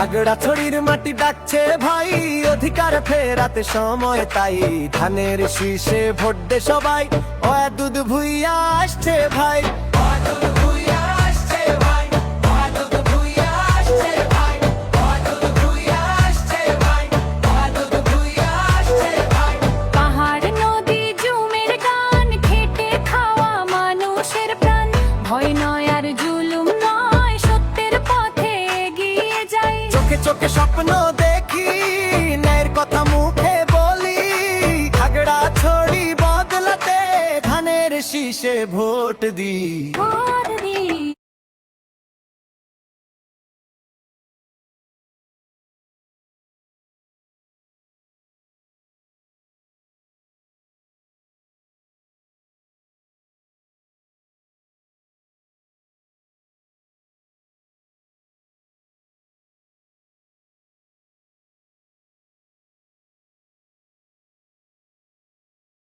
খাগড়াছড়ির মাটি ডাকছে ভাই, অধিকার ফেরাতে সময় তাই। ধানের শীষে ভোট দে সবাই, ওয়া দুধ ভুইয়া আসছে ভাই। পাহাড় নদী জুমের গান, খেটে খাওয়া মানুষের প্রাণ। ভয় নয় আর জুলুম নয়, সত্যের পথে এগিয়ে যাই। চোখে চোখে স্বপ্ন দেখি, ন্যায়ের কথা মুখে বলি। খাগড়াছড়ি বদলাতে ধানের শীষে ভোট দি।